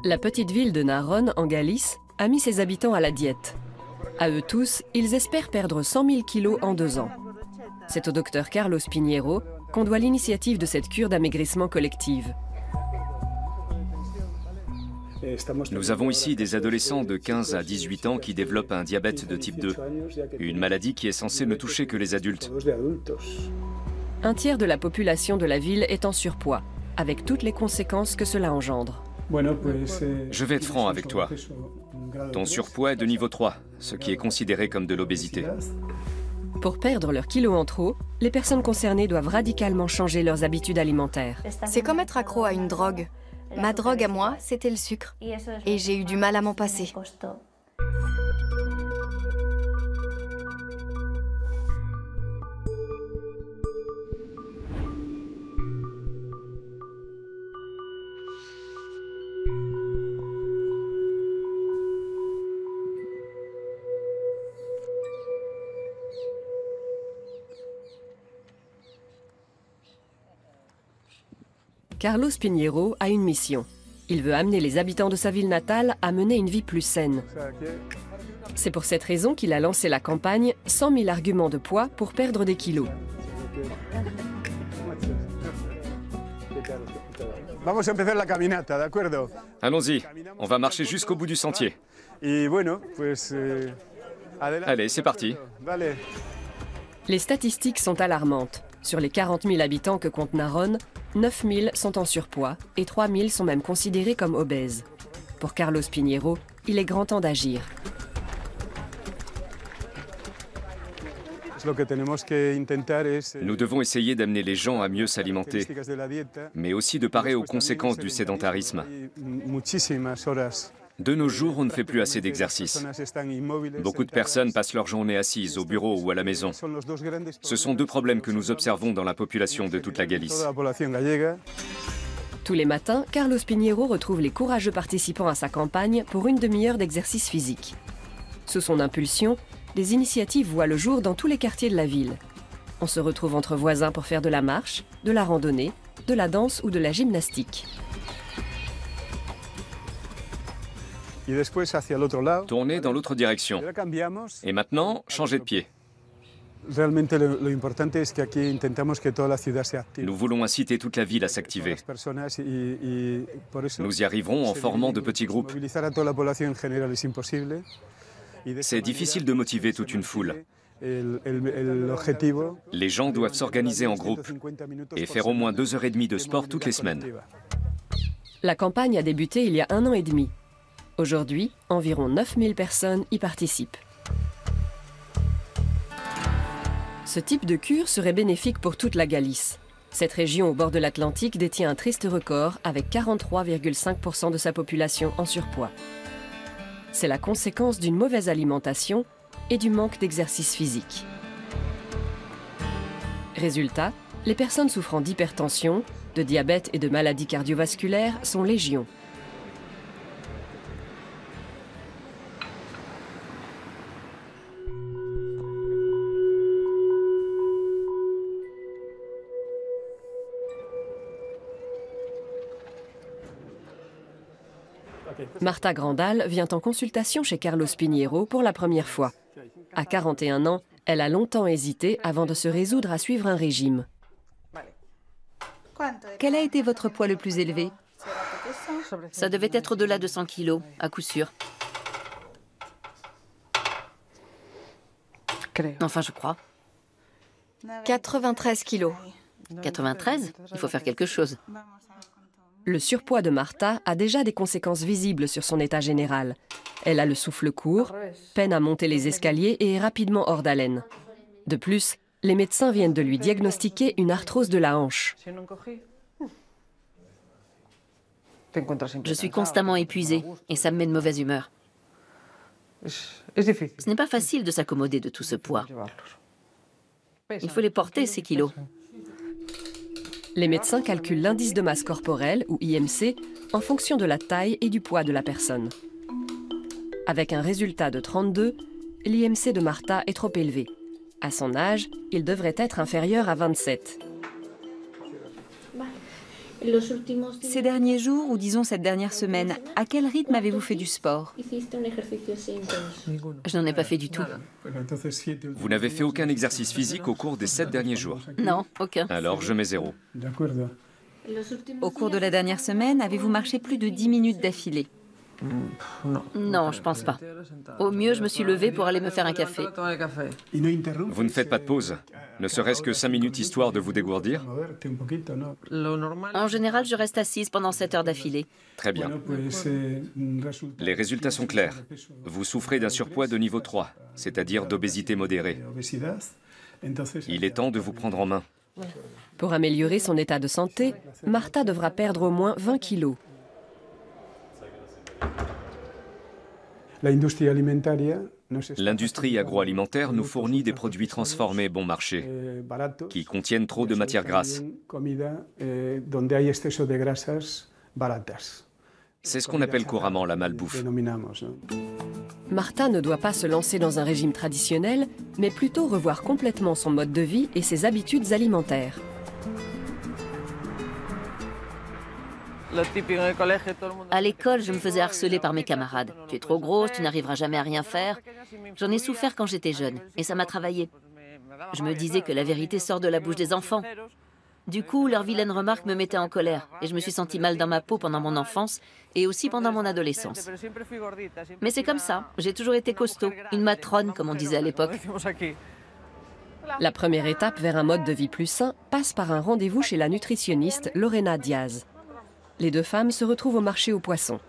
La petite ville de Narón, en Galice, a mis ses habitants à la diète. À eux tous, ils espèrent perdre 100 000 kilos en 2 ans. C'est au docteur Carlos Pinheiro qu'on doit l'initiative de cette cure d'amaigrissement collective. Nous avons ici des adolescents de 15 à 18 ans qui développent un diabète de type 2, une maladie qui est censée ne toucher que les adultes. Un tiers de la population de la ville est en surpoids, avec toutes les conséquences que cela engendre. Je vais être franc avec toi. Ton surpoids est de niveau 3, ce qui est considéré comme de l'obésité. Pour perdre leurs kilos en trop, les personnes concernées doivent radicalement changer leurs habitudes alimentaires. C'est comme être accro à une drogue. Ma drogue à moi, c'était le sucre. Et j'ai eu du mal à m'en passer. Carlos Pinheiro a une mission. Il veut amener les habitants de sa ville natale à mener une vie plus saine. C'est pour cette raison qu'il a lancé la campagne 100 000 arguments de poids pour perdre des kilos. Allons-y, on va marcher jusqu'au bout du sentier. Allez, c'est parti. Les statistiques sont alarmantes. Sur les 40 000 habitants que compte Narón, 9 000 sont en surpoids et 3 000 sont même considérés comme obèses. Pour Carlos Pinheiro, il est grand temps d'agir. Nous devons essayer d'amener les gens à mieux s'alimenter, mais aussi de parer aux conséquences du sédentarisme. De nos jours, on ne fait plus assez d'exercice. Beaucoup de personnes passent leur journée assises au bureau ou à la maison. Ce sont 2 problèmes que nous observons dans la population de toute la Galice. Tous les matins, Carlos Pinheiro retrouve les courageux participants à sa campagne pour une demi-heure d'exercice physique. Sous son impulsion, des initiatives voient le jour dans tous les quartiers de la ville. On se retrouve entre voisins pour faire de la marche, de la randonnée, de la danse ou de la gymnastique. Tournez dans l'autre direction. Et maintenant, changez de pied. Nous voulons inciter toute la ville à s'activer. Nous y arriverons en formant de petits groupes. C'est difficile de motiver toute une foule. Les gens doivent s'organiser en groupe et faire au moins 2h30 de sport toutes les semaines. La campagne a débuté il y a 1 an et demi. Aujourd'hui, environ 9 000 personnes y participent. Ce type de cure serait bénéfique pour toute la Galice. Cette région au bord de l'Atlantique détient un triste record avec 43,5% de sa population en surpoids. C'est la conséquence d'une mauvaise alimentation et du manque d'exercice physique. Résultat, les personnes souffrant d'hypertension, de diabète et de maladies cardiovasculaires sont légion. Marta Grandal vient en consultation chez Carlos Pinheiro pour la première fois. À 41 ans, elle a longtemps hésité avant de se résoudre à suivre un régime. Quel a été votre poids le plus élevé? Ça devait être au-delà de 100 kilos, à coup sûr. Enfin, je crois. 93 kilos. 93? Il faut faire quelque chose. Le surpoids de Marta a déjà des conséquences visibles sur son état général. Elle a le souffle court, peine à monter les escaliers et est rapidement hors d'haleine. De plus, les médecins viennent de lui diagnostiquer une arthrose de la hanche. Je suis constamment épuisée et ça me met de mauvaise humeur. Ce n'est pas facile de s'accommoder de tout ce poids. Il faut les porter, ces kilos. Les médecins calculent l'indice de masse corporelle, ou IMC, en fonction de la taille et du poids de la personne. Avec un résultat de 32, l'IMC de Marta est trop élevé. À son âge, il devrait être inférieur à 27. Ces derniers jours, ou disons cette dernière semaine, à quel rythme avez-vous fait du sport? Je n'en ai pas fait du tout. Vous n'avez fait aucun exercice physique au cours des 7 derniers jours? Non, aucun. Alors je mets 0. Au cours de la dernière semaine, avez-vous marché plus de 10 minutes d'affilée? Non, je pense pas. Au mieux, je me suis levée pour aller me faire un café. Vous ne faites pas de pause? Ne serait-ce que 5 minutes histoire de vous dégourdir? En général, je reste assise pendant 7 heures d'affilée. Très bien. Les résultats sont clairs. Vous souffrez d'un surpoids de niveau 3, c'est-à-dire d'obésité modérée. Il est temps de vous prendre en main. Pour améliorer son état de santé, Marta devra perdre au moins 20 kilos. L'industrie agroalimentaire nous fournit des produits transformés bon marché, qui contiennent trop de matières grasses. C'est ce qu'on appelle couramment la malbouffe. Marta ne doit pas se lancer dans un régime traditionnel, mais plutôt revoir complètement son mode de vie et ses habitudes alimentaires. À l'école, je me faisais harceler par mes camarades. Tu es trop grosse, tu n'arriveras jamais à rien faire. J'en ai souffert quand j'étais jeune, et ça m'a travaillé. Je me disais que la vérité sort de la bouche des enfants. Du coup, leurs vilaines remarques me mettaient en colère, et je me suis sentie mal dans ma peau pendant mon enfance, et aussi pendant mon adolescence. Mais c'est comme ça, j'ai toujours été costaud, une matrone, comme on disait à l'époque. La première étape vers un mode de vie plus sain passe par un rendez-vous chez la nutritionniste Lorena Diaz. Les deux femmes se retrouvent au marché aux poissons.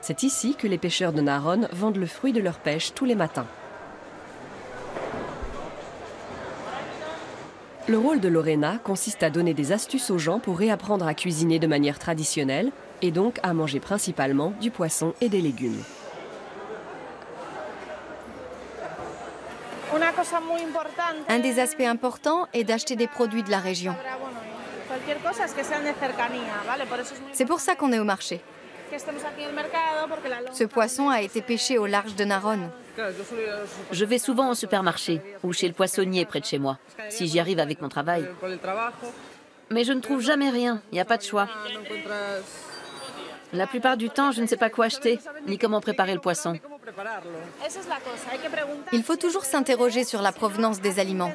C'est ici que les pêcheurs de Narón vendent le fruit de leur pêche tous les matins. Le rôle de Lorena consiste à donner des astuces aux gens pour réapprendre à cuisiner de manière traditionnelle et donc à manger principalement du poisson et des légumes. Un des aspects importants est d'acheter des produits de la région. C'est pour ça qu'on est au marché. Ce poisson a été pêché au large de Narón. Je vais souvent au supermarché ou chez le poissonnier près de chez moi, si j'y arrive avec mon travail. Mais je ne trouve jamais rien, il n'y a pas de choix. La plupart du temps, je ne sais pas quoi acheter, ni comment préparer le poisson. Il faut toujours s'interroger sur la provenance des aliments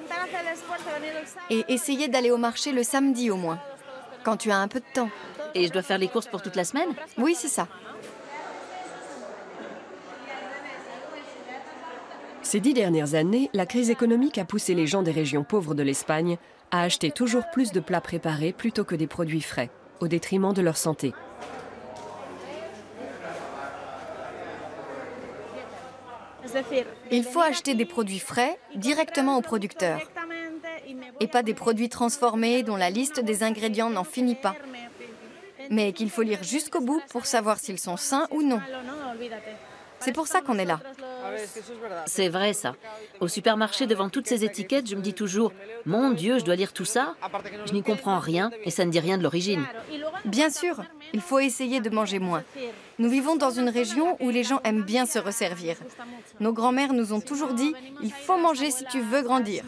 et essayer d'aller au marché le samedi au moins, quand tu as un peu de temps. Et je dois faire les courses pour toute la semaine? Oui, c'est ça. Ces 10 dernières années, la crise économique a poussé les gens des régions pauvres de l'Espagne à acheter toujours plus de plats préparés plutôt que des produits frais, au détriment de leur santé. Il faut acheter des produits frais directement aux producteurs et pas des produits transformés dont la liste des ingrédients n'en finit pas, mais qu'il faut lire jusqu'au bout pour savoir s'ils sont sains ou non. C'est pour ça qu'on est là. C'est vrai ça. Au supermarché, devant toutes ces étiquettes, je me dis toujours « Mon Dieu, je dois lire tout ça ?» Je n'y comprends rien et ça ne dit rien de l'origine. Bien sûr, il faut essayer de manger moins. Nous vivons dans une région où les gens aiment bien se resservir. Nos grands-mères nous ont toujours dit « Il faut manger si tu veux grandir ».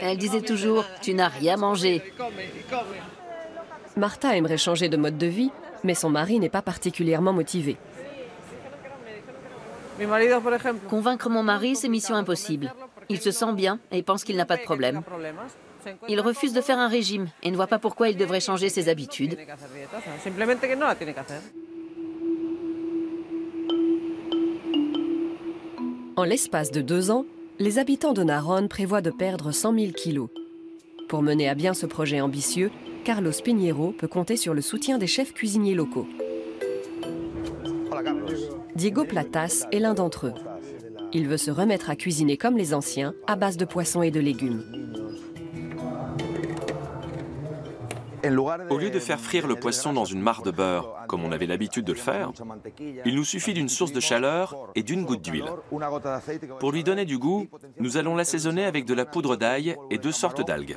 Elle disait toujours « Tu n'as rien mangé ». Marta aimerait changer de mode de vie, mais son mari n'est pas particulièrement motivé. Convaincre mon mari, c'est mission impossible. Il se sent bien et pense qu'il n'a pas de problème. Il refuse de faire un régime et ne voit pas pourquoi il devrait changer ses habitudes. En l'espace de 2 ans, les habitants de Narón prévoient de perdre 100 000 kilos. Pour mener à bien ce projet ambitieux, Carlos Piñero peut compter sur le soutien des chefs cuisiniers locaux. Diego Platas est l'un d'entre eux. Il veut se remettre à cuisiner comme les anciens, à base de poissons et de légumes. Au lieu de faire frire le poisson dans une mare de beurre, comme on avait l'habitude de le faire, il nous suffit d'une source de chaleur et d'une goutte d'huile. Pour lui donner du goût, nous allons l'assaisonner avec de la poudre d'ail et 2 sortes d'algues.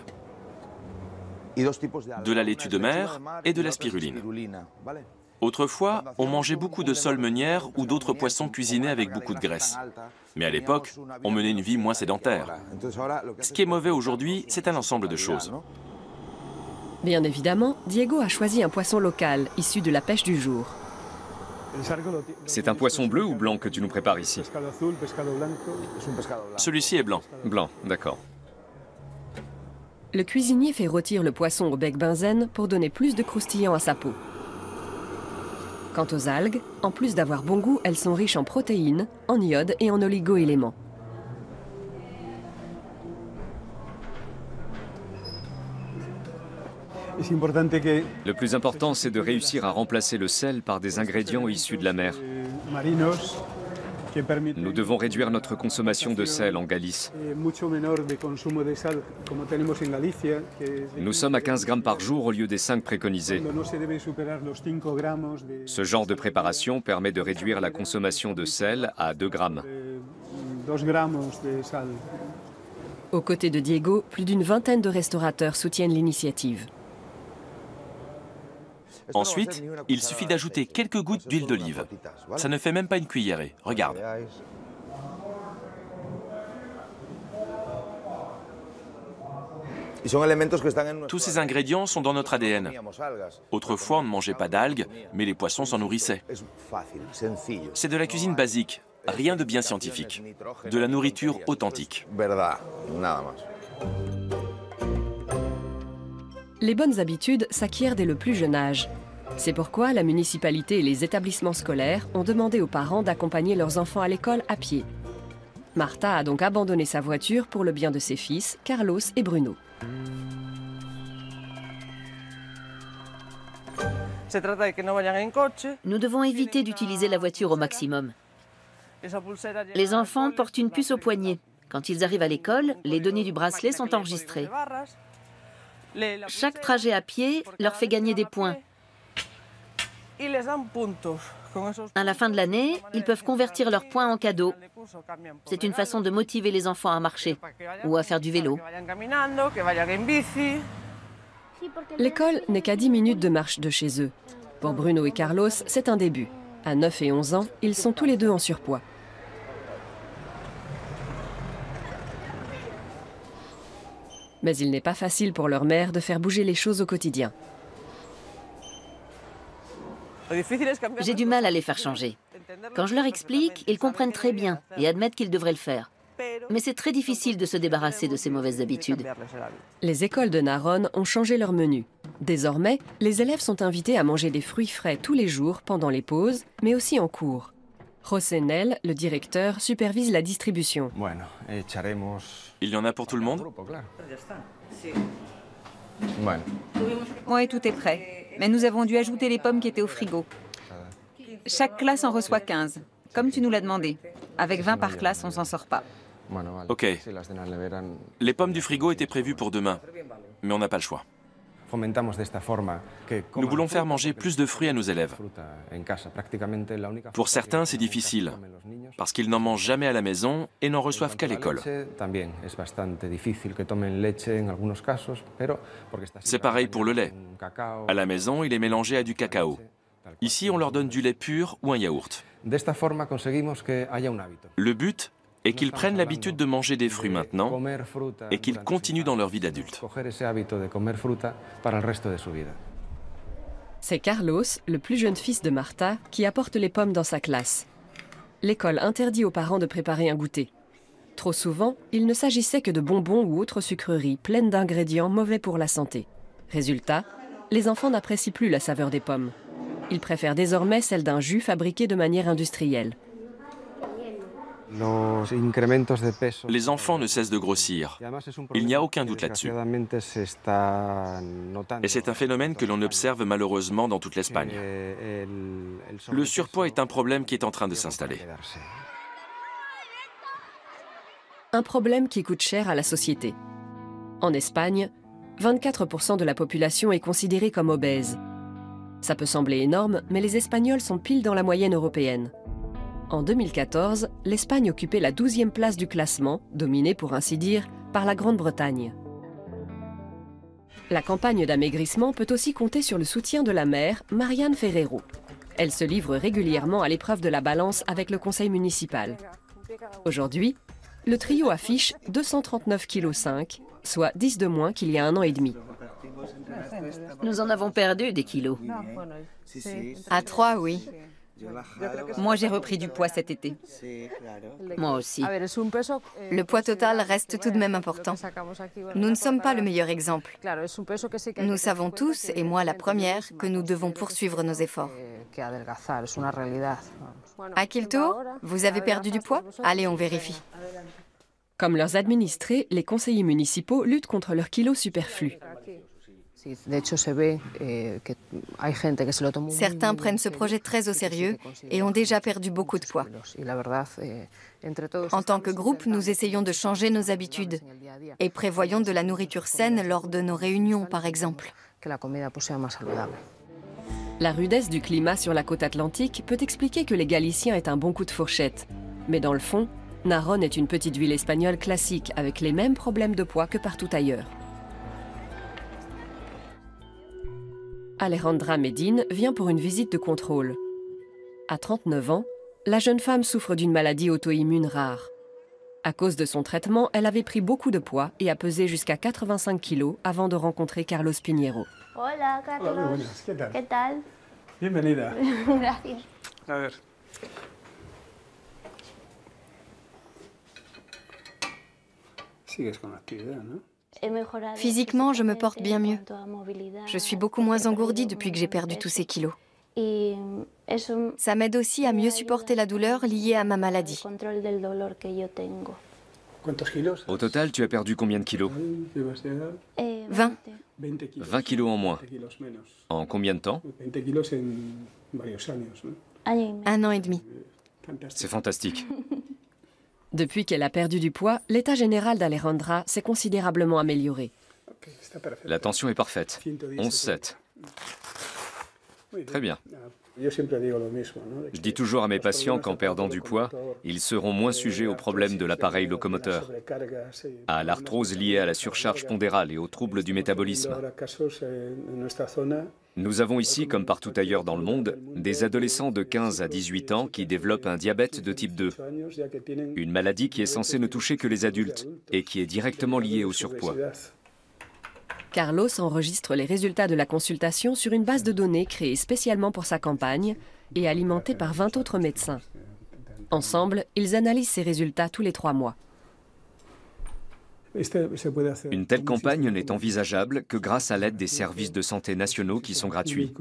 De la laitue de mer et de la spiruline. Autrefois, on mangeait beaucoup de soles meunières ou d'autres poissons cuisinés avec beaucoup de graisse. Mais à l'époque, on menait une vie moins sédentaire. Ce qui est mauvais aujourd'hui, c'est un ensemble de choses. Bien évidemment, Diego a choisi un poisson local, issu de la pêche du jour. C'est un poisson bleu ou blanc que tu nous prépares ici? Celui-ci est blanc. Blanc, d'accord. Le cuisinier fait rôtir le poisson au bec benzène pour donner plus de croustillant à sa peau. Quant aux algues, en plus d'avoir bon goût, elles sont riches en protéines, en iode et en oligo-éléments. Le plus important, c'est de réussir à remplacer le sel par des ingrédients issus de la mer. Nous devons réduire notre consommation de sel en Galice. Nous sommes à 15 grammes par jour au lieu des 5 préconisés. Ce genre de préparation permet de réduire la consommation de sel à 2 grammes. Aux côtés de Diego, plus d'une vingtaine de restaurateurs soutiennent l'initiative. Ensuite, il suffit d'ajouter quelques gouttes d'huile d'olive. Ça ne fait même pas une cuillerée. Regarde. Tous ces ingrédients sont dans notre ADN. Autrefois, on ne mangeait pas d'algues, mais les poissons s'en nourrissaient. C'est de la cuisine basique, rien de bien scientifique. De la nourriture authentique. Les bonnes habitudes s'acquièrent dès le plus jeune âge. C'est pourquoi la municipalité et les établissements scolaires ont demandé aux parents d'accompagner leurs enfants à l'école à pied. Marta a donc abandonné sa voiture pour le bien de ses fils, Carlos et Bruno. Nous devons éviter d'utiliser la voiture au maximum. Les enfants portent une puce au poignet. Quand ils arrivent à l'école, les données du bracelet sont enregistrées. Chaque trajet à pied leur fait gagner des points. À la fin de l'année, ils peuvent convertir leurs points en cadeaux. C'est une façon de motiver les enfants à marcher ou à faire du vélo. L'école n'est qu'à 10 minutes de marche de chez eux. Pour Bruno et Carlos, c'est un début. À 9 et 11 ans, ils sont tous les deux en surpoids. Mais il n'est pas facile pour leur mère de faire bouger les choses au quotidien. J'ai du mal à les faire changer. Quand je leur explique, ils comprennent très bien et admettent qu'ils devraient le faire. Mais c'est très difficile de se débarrasser de ces mauvaises habitudes. Les écoles de Naronne ont changé leur menu. Désormais, les élèves sont invités à manger des fruits frais tous les jours pendant les pauses, mais aussi en cours. José Nel, le directeur, supervise la distribution. Il y en a pour tout le monde? Oui, tout est prêt. Mais nous avons dû ajouter les pommes qui étaient au frigo. Chaque classe en reçoit 15, comme tu nous l'as demandé. Avec 20 par classe, on s'en sort pas. Ok. Les pommes du frigo étaient prévues pour demain, mais on n'a pas le choix. Nous voulons faire manger plus de fruits à nos élèves. Pour certains, c'est difficile, parce qu'ils n'en mangent jamais à la maison et n'en reçoivent qu'à l'école. C'est pareil pour le lait. À la maison, il est mélangé à du cacao. Ici, on leur donne du lait pur ou un yaourt. Le but est qu'ils prennent l'habitude de manger des fruits maintenant et qu'ils continuent dans leur vie d'adulte. C'est Carlos, le plus jeune fils de Marta, qui apporte les pommes dans sa classe. L'école interdit aux parents de préparer un goûter. Trop souvent, il ne s'agissait que de bonbons ou autres sucreries pleines d'ingrédients mauvais pour la santé. Résultat, les enfants n'apprécient plus la saveur des pommes. Ils préfèrent désormais celle d'un jus fabriqué de manière industrielle. Les enfants ne cessent de grossir. Il n'y a aucun doute là-dessus. Et c'est un phénomène que l'on observe malheureusement dans toute l'Espagne. Le surpoids est un problème qui est en train de s'installer. Un problème qui coûte cher à la société. En Espagne, 24% de la population est considérée comme obèse. Ça peut sembler énorme, mais les Espagnols sont pile dans la moyenne européenne. En 2014, l'Espagne occupait la 12e place du classement, dominée pour ainsi dire par la Grande-Bretagne. La campagne d'amaigrissement peut aussi compter sur le soutien de la maire, Mariane Ferrero. Elle se livre régulièrement à l'épreuve de la balance avec le conseil municipal. Aujourd'hui, le trio affiche 239,5 kg, soit 10 de moins qu'il y a 1 an et demi. Nous en avons perdu des kilos. À 3, oui. Moi, j'ai repris du poids cet été. Moi aussi. Le poids total reste tout de même important. Nous ne sommes pas le meilleur exemple. Nous savons tous, et moi la première, que nous devons poursuivre nos efforts. Akilto, vous avez perdu du poids? Allez, on vérifie. Comme leurs administrés, les conseillers municipaux luttent contre leurs kilos superflus. Certains prennent ce projet très au sérieux et ont déjà perdu beaucoup de poids. En tant que groupe, nous essayons de changer nos habitudes et prévoyons de la nourriture saine lors de nos réunions, par exemple. La rudesse du climat sur la côte atlantique peut expliquer que les Galiciens aient un bon coup de fourchette. Mais dans le fond, Narón est une petite ville espagnole classique avec les mêmes problèmes de poids que partout ailleurs. Alejandra Medin vient pour une visite de contrôle. À 39 ans, la jeune femme souffre d'une maladie auto-immune rare. À cause de son traitement, elle avait pris beaucoup de poids et a pesé jusqu'à 85 kilos avant de rencontrer Carlos Piñero. Hola, Carlos. Hola, muy buenas. ¿Qué tal? ¿Qué tal? Bienvenida. Gracias. A ver. Sigues con la actividad, ¿no? Physiquement, je me porte bien mieux. Je suis beaucoup moins engourdie depuis que j'ai perdu tous ces kilos. Ça m'aide aussi à mieux supporter la douleur liée à ma maladie. Au total, tu as perdu combien de kilos? 20. 20 kilos en moins. En combien de temps? 1 an et demi. C'est fantastique. Depuis qu'elle a perdu du poids, l'état général d'Alejandra s'est considérablement amélioré. La tension est parfaite. 11,7. Très bien. Je dis toujours à mes patients qu'en perdant du poids, ils seront moins sujets aux problèmes de l'appareil locomoteur, à l'arthrose liée à la surcharge pondérale et aux troubles du métabolisme. Nous avons ici, comme partout ailleurs dans le monde, des adolescents de 15 à 18 ans qui développent un diabète de type 2, une maladie qui est censée ne toucher que les adultes et qui est directement liée au surpoids. Carlos enregistre les résultats de la consultation sur une base de données créée spécialement pour sa campagne et alimentée par 20 autres médecins. Ensemble, ils analysent ces résultats tous les 3 mois. Une telle campagne n'est envisageable que grâce à l'aide des services de santé nationaux qui sont gratuits.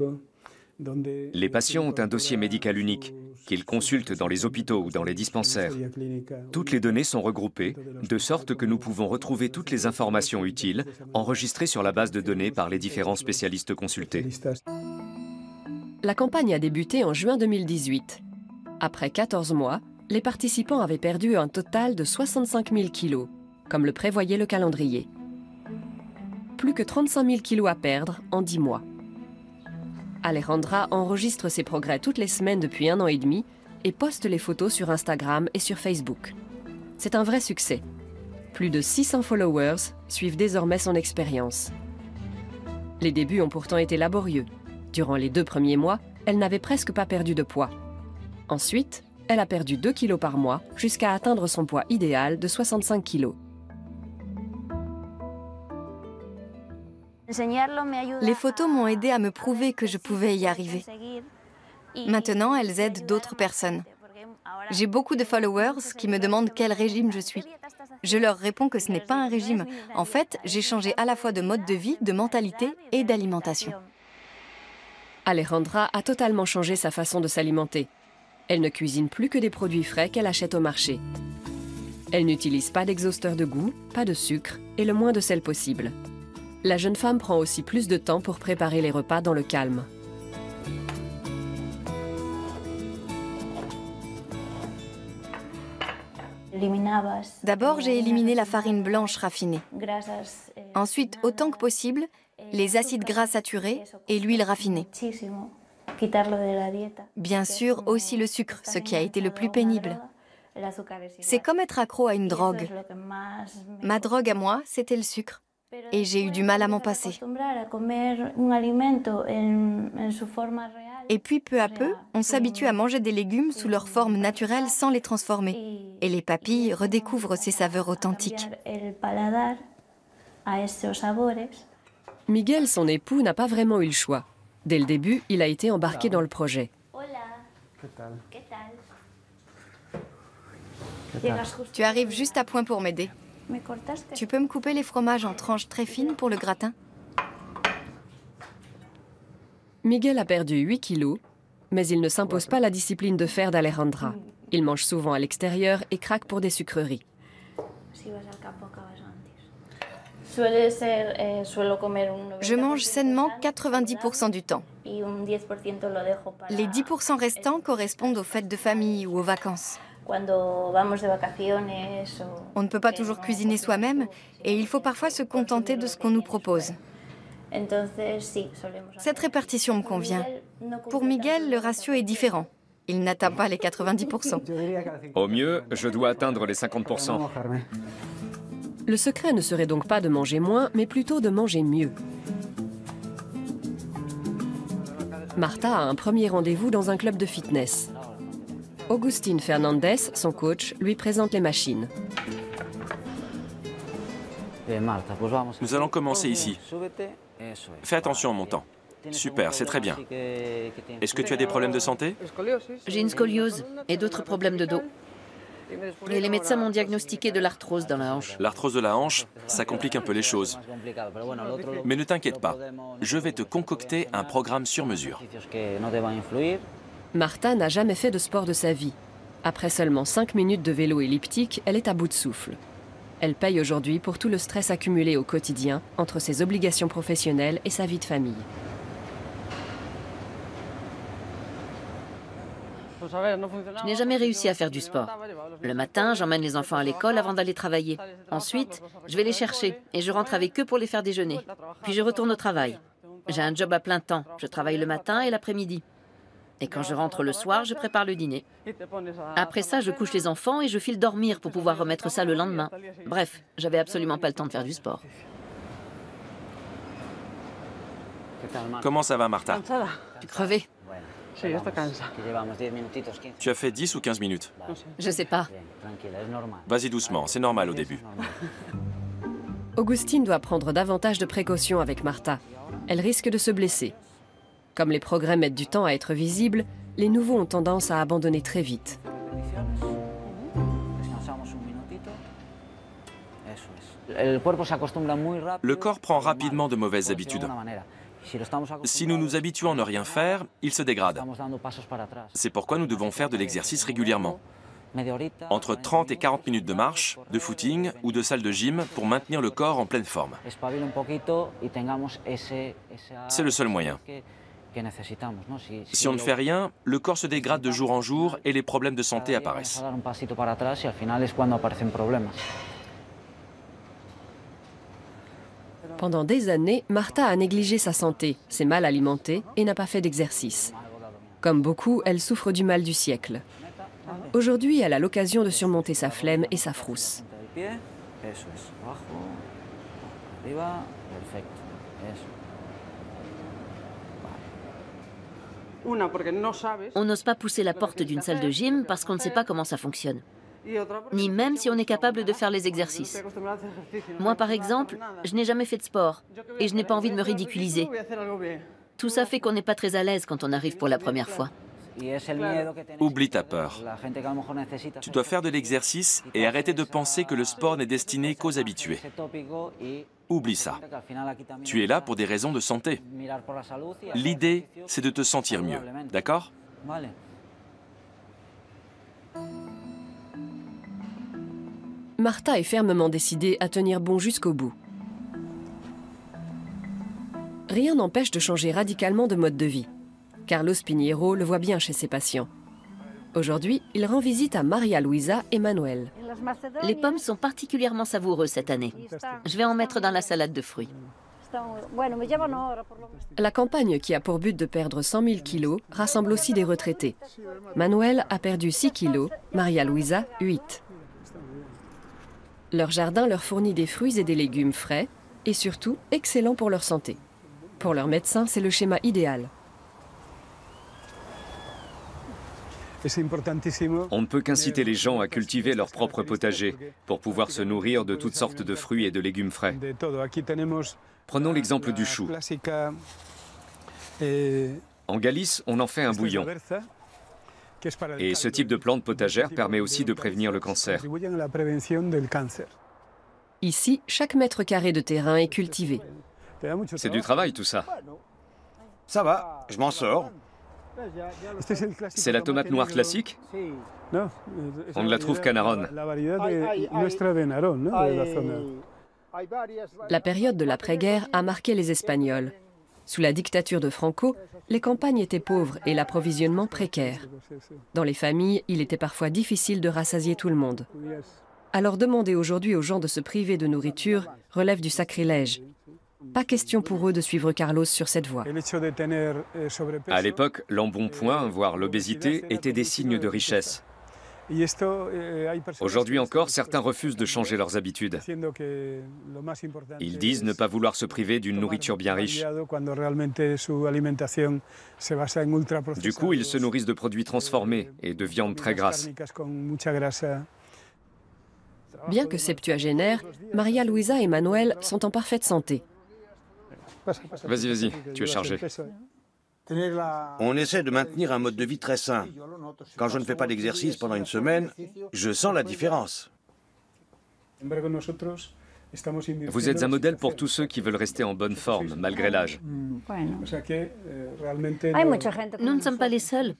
Les patients ont un dossier médical unique qu'ils consultent dans les hôpitaux ou dans les dispensaires. Toutes les données sont regroupées, de sorte que nous pouvons retrouver toutes les informations utiles enregistrées sur la base de données par les différents spécialistes consultés. La campagne a débuté en juin 2018. Après 14 mois, les participants avaient perdu un total de 65 000 kilos, comme le prévoyait le calendrier. Plus que 35 000 kilos à perdre en 10 mois. Alejandra enregistre ses progrès toutes les semaines depuis 1 an et demi et poste les photos sur Instagram et sur Facebook. C'est un vrai succès. Plus de 600 followers suivent désormais son expérience. Les débuts ont pourtant été laborieux. Durant les 2 premiers mois, elle n'avait presque pas perdu de poids. Ensuite, elle a perdu 2 kilos par mois jusqu'à atteindre son poids idéal de 65 kilos. Les photos m'ont aidé à me prouver que je pouvais y arriver. Maintenant, elles aident d'autres personnes. J'ai beaucoup de followers qui me demandent quel régime je suis. Je leur réponds que ce n'est pas un régime. En fait, j'ai changé à la fois de mode de vie, de mentalité et d'alimentation. Alejandra a totalement changé sa façon de s'alimenter. Elle ne cuisine plus que des produits frais qu'elle achète au marché. Elle n'utilise pas d'exhausteur de goût, pas de sucre et le moins de sel possible. La jeune femme prend aussi plus de temps pour préparer les repas dans le calme. D'abord, j'ai éliminé la farine blanche raffinée. Ensuite, autant que possible, les acides gras saturés et l'huile raffinée. Bien sûr, aussi le sucre, ce qui a été le plus pénible. C'est comme être accro à une drogue. Ma drogue à moi, c'était le sucre. Et j'ai eu du mal à m'en passer. Et puis, peu à peu, on s'habitue à manger des légumes sous leur forme naturelle sans les transformer. Et les papilles redécouvrent ces saveurs authentiques. Miguel, son époux, n'a pas vraiment eu le choix. Dès le début, il a été embarqué dans le projet. Tu arrives juste à point pour m'aider. Tu peux me couper les fromages en tranches très fines pour le gratin? Miguel a perdu 8 kilos, mais il ne s'impose pas la discipline de fer d'Alejandra. Il mange souvent à l'extérieur et craque pour des sucreries. Je mange sainement 90% du temps. Les 10% restants correspondent aux fêtes de famille ou aux vacances. On ne peut pas toujours cuisiner soi-même et il faut parfois se contenter de ce qu'on nous propose. Cette répartition me convient. Pour Miguel, le ratio est différent. Il n'atteint pas les 90%. Au mieux, je dois atteindre les 50%. Le secret ne serait donc pas de manger moins, mais plutôt de manger mieux. Marta a un premier rendez-vous dans un club de fitness. Agustín Fernandez, son coach, lui présente les machines. Nous allons commencer ici. Fais attention en montant. Super, c'est très bien. Est-ce que tu as des problèmes de santé? J'ai une scoliose et d'autres problèmes de dos. Et les médecins m'ont diagnostiqué de l'arthrose dans la hanche. L'arthrose de la hanche, ça complique un peu les choses. Mais ne t'inquiète pas, je vais te concocter un programme sur mesure. Marta n'a jamais fait de sport de sa vie. Après seulement 5 minutes de vélo elliptique, elle est à bout de souffle. Elle paye aujourd'hui pour tout le stress accumulé au quotidien entre ses obligations professionnelles et sa vie de famille. Je n'ai jamais réussi à faire du sport. Le matin, j'emmène les enfants à l'école avant d'aller travailler. Ensuite, je vais les chercher et je rentre avec eux pour les faire déjeuner. Puis je retourne au travail. J'ai un job à plein temps. Je travaille le matin et l'après-midi. Et quand je rentre le soir, je prépare le dîner. Après ça, je couche les enfants et je file dormir pour pouvoir remettre ça le lendemain. Bref, j'avais absolument pas le temps de faire du sport. Comment ça va, Marta? Je suis crevée. Tu as fait 10 ou 15 minutes? Je sais pas. Vas-y doucement, c'est normal au début. Agustín doit prendre davantage de précautions avec Marta. Elle risque de se blesser. Comme les progrès mettent du temps à être visibles, les nouveaux ont tendance à abandonner très vite. Le corps prend rapidement de mauvaises habitudes. Si nous nous habituons à ne rien faire, il se dégrade. C'est pourquoi nous devons faire de l'exercice régulièrement. Entre 30 et 40 minutes de marche, de footing ou de salle de gym pour maintenir le corps en pleine forme. C'est le seul moyen. Si on ne fait rien, le corps se dégrade de jour en jour et les problèmes de santé apparaissent. Pendant des années, Marta a négligé sa santé, s'est mal alimentée et n'a pas fait d'exercice. Comme beaucoup, elle souffre du mal du siècle. Aujourd'hui, elle a l'occasion de surmonter sa flemme et sa frousse. On n'ose pas pousser la porte d'une salle de gym parce qu'on ne sait pas comment ça fonctionne. Ni même si on est capable de faire les exercices. Moi, par exemple, je n'ai jamais fait de sport et je n'ai pas envie de me ridiculiser. Tout ça fait qu'on n'est pas très à l'aise quand on arrive pour la première fois. Oublie ta peur. Tu dois faire de l'exercice et arrêter de penser que le sport n'est destiné qu'aux habitués. Oublie ça. Tu es là pour des raisons de santé. L'idée, c'est de te sentir mieux, d'accord ? Marta est fermement décidée à tenir bon jusqu'au bout. Rien n'empêche de changer radicalement de mode de vie. Carlos Piñeiro le voit bien chez ses patients. Aujourd'hui, il rend visite à María Luisa et Manuel. Les pommes sont particulièrement savoureuses cette année. Je vais en mettre dans la salade de fruits. La campagne qui a pour but de perdre 100 000 kilos rassemble aussi des retraités. Manuel a perdu 6 kilos, María Luisa 8. Leur jardin leur fournit des fruits et des légumes frais et surtout excellents pour leur santé. Pour leur médecin, c'est le schéma idéal. On ne peut qu'inciter les gens à cultiver leur propre potager pour pouvoir se nourrir de toutes sortes de fruits et de légumes frais. Prenons l'exemple du chou. En Galice, on en fait un bouillon. Et ce type de plante potagère permet aussi de prévenir le cancer. Ici, chaque mètre carré de terrain est cultivé. C'est du travail tout ça. Ça va, je m'en sors. C'est la tomate noire classique? On ne la trouve qu'à Narón. La période de l'après-guerre a marqué les Espagnols. Sous la dictature de Franco, les campagnes étaient pauvres et l'approvisionnement précaire. Dans les familles, il était parfois difficile de rassasier tout le monde. Alors demander aujourd'hui aux gens de se priver de nourriture relève du sacrilège. Pas question pour eux de suivre Carlos sur cette voie. À l'époque, l'embonpoint, voire l'obésité, étaient des signes de richesse. Aujourd'hui encore, certains refusent de changer leurs habitudes. Ils disent ne pas vouloir se priver d'une nourriture bien riche. Du coup, ils se nourrissent de produits transformés et de viande très grasse. Bien que septuagénaires, Maria Luisa et Manuel sont en parfaite santé. Vas-y, vas-y, tu es chargé. On essaie de maintenir un mode de vie très sain. Quand je ne fais pas d'exercice pendant une semaine, je sens la différence. Vous êtes un modèle pour tous ceux qui veulent rester en bonne forme, malgré l'âge. Nous ne sommes pas les seuls.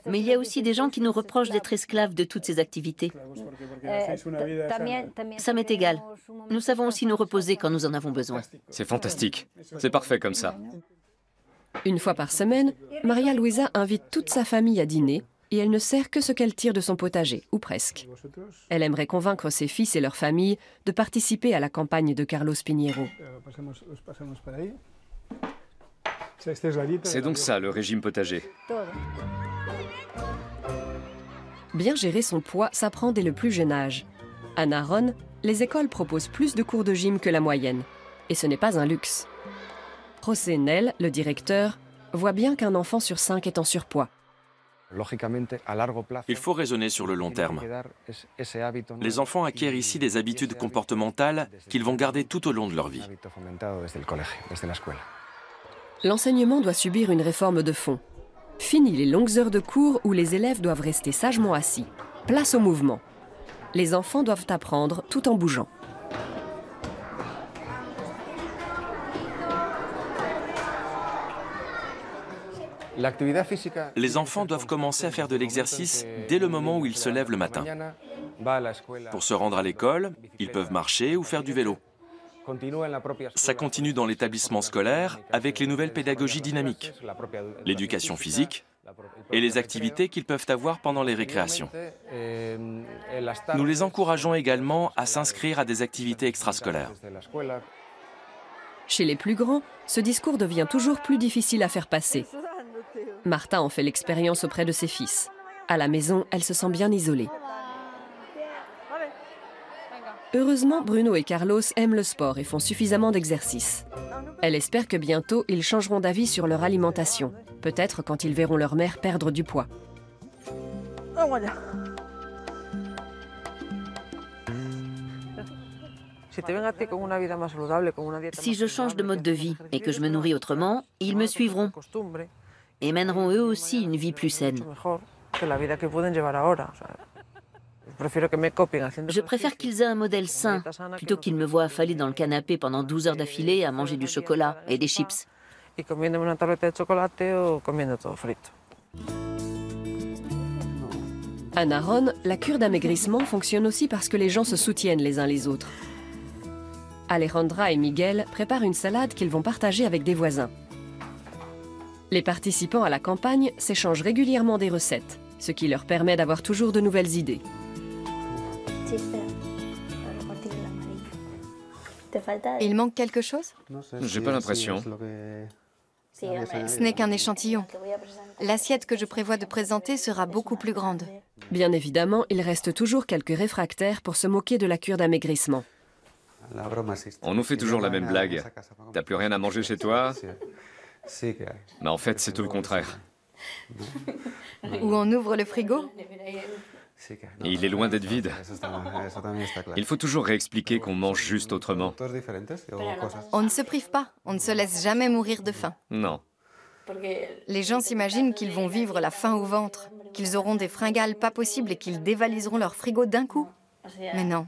Mais il y a aussi des gens qui nous reprochent d'être esclaves de toutes ces activités. Ça m'est égal. Nous savons aussi nous reposer quand nous en avons besoin. C'est fantastique. C'est parfait comme ça. Une fois par semaine, Maria Luisa invite toute sa famille à dîner et elle ne sert que ce qu'elle tire de son potager, ou presque. Elle aimerait convaincre ses fils et leurs familles de participer à la campagne de Carlos Piñero. C'est donc ça, le régime potager. Bien gérer son poids s'apprend dès le plus jeune âge. À Narón, les écoles proposent plus de cours de gym que la moyenne. Et ce n'est pas un luxe. José Nel, le directeur, voit bien qu'un enfant sur 5 est en surpoids. Il faut raisonner sur le long terme. Les enfants acquièrent ici des habitudes comportementales qu'ils vont garder tout au long de leur vie. L'enseignement doit subir une réforme de fond. Fini les longues heures de cours où les élèves doivent rester sagement assis. Place au mouvement. Les enfants doivent apprendre tout en bougeant. Les enfants doivent commencer à faire de l'exercice dès le moment où ils se lèvent le matin. Pour se rendre à l'école, ils peuvent marcher ou faire du vélo. Ça continue dans l'établissement scolaire avec les nouvelles pédagogies dynamiques, l'éducation physique et les activités qu'ils peuvent avoir pendant les récréations. Nous les encourageons également à s'inscrire à des activités extrascolaires. Chez les plus grands, ce discours devient toujours plus difficile à faire passer. Martha en fait l'expérience auprès de ses fils. À la maison, elle se sent bien isolée. Heureusement, Bruno et Carlos aiment le sport et font suffisamment d'exercice. Elle espère que bientôt, ils changeront d'avis sur leur alimentation. Peut-être quand ils verront leur mère perdre du poids. Si je change de mode de vie et que je me nourris autrement, ils me suivront et mèneront eux aussi une vie plus saine. Je préfère qu'ils aient un modèle sain, plutôt qu'ils me voient affalée dans le canapé pendant 12 heures d'affilée à manger du chocolat et des chips. À Narón, la cure d'amaigrissement fonctionne aussi parce que les gens se soutiennent les uns les autres. Alejandra et Miguel préparent une salade qu'ils vont partager avec des voisins. Les participants à la campagne s'échangent régulièrement des recettes, ce qui leur permet d'avoir toujours de nouvelles idées. Il manque quelque chose? J'ai pas l'impression. Ce n'est qu'un échantillon. L'assiette que je prévois de présenter sera beaucoup plus grande. Bien évidemment, il reste toujours quelques réfractaires pour se moquer de la cure d'amaigrissement. On nous fait toujours la même blague. T'as plus rien à manger chez toi? Mais en fait, c'est tout le contraire. Où on ouvre le frigo? Et il est loin d'être vide. Il faut toujours réexpliquer qu'on mange juste autrement. On ne se prive pas, on ne se laisse jamais mourir de faim. Non. Les gens s'imaginent qu'ils vont vivre la faim au ventre, qu'ils auront des fringales pas possibles et qu'ils dévaliseront leur frigo d'un coup. Mais non,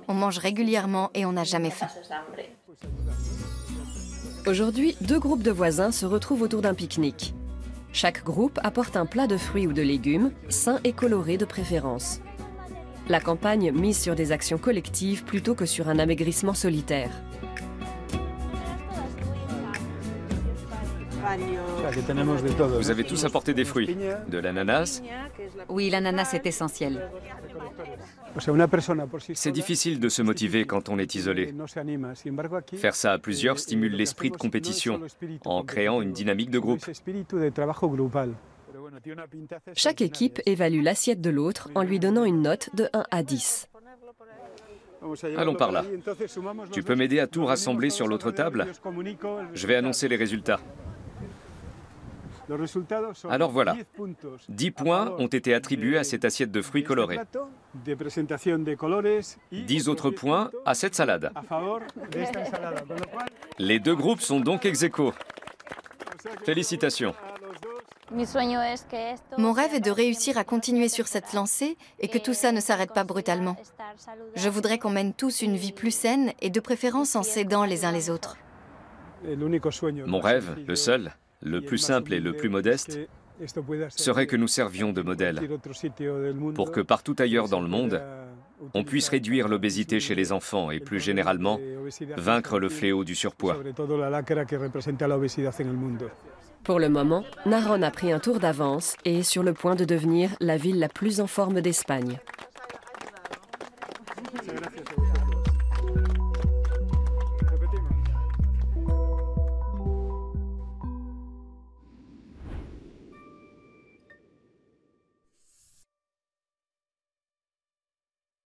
on mange régulièrement et on n'a jamais faim. Aujourd'hui, 2 groupes de voisins se retrouvent autour d'un pique-nique. Chaque groupe apporte un plat de fruits ou de légumes, sains et colorés de préférence. La campagne mise sur des actions collectives plutôt que sur un amaigrissement solitaire. Vous avez tous apporté des fruits. De l'ananas. Oui, l'ananas est essentiel. C'est difficile de se motiver quand on est isolé. Faire ça à plusieurs stimule l'esprit de compétition, en créant une dynamique de groupe. Chaque équipe évalue l'assiette de l'autre en lui donnant une note de 1 à 10. Allons par là. Tu peux m'aider à tout rassembler sur l'autre table? Je vais annoncer les résultats. Alors voilà, 10 points ont été attribués à cette assiette de fruits colorés. 10 autres points à cette salade. Les 2 groupes sont donc ex aequo. Félicitations. Mon rêve est de réussir à continuer sur cette lancée et que tout ça ne s'arrête pas brutalement. Je voudrais qu'on mène tous une vie plus saine et de préférence en s'aidant les uns les autres. Mon rêve, le seul, le plus simple et le plus modeste, serait que nous servions de modèle pour que partout ailleurs dans le monde, on puisse réduire l'obésité chez les enfants et plus généralement, vaincre le fléau du surpoids. Pour le moment, Narón a pris un tour d'avance et est sur le point de devenir la ville la plus en forme d'Espagne.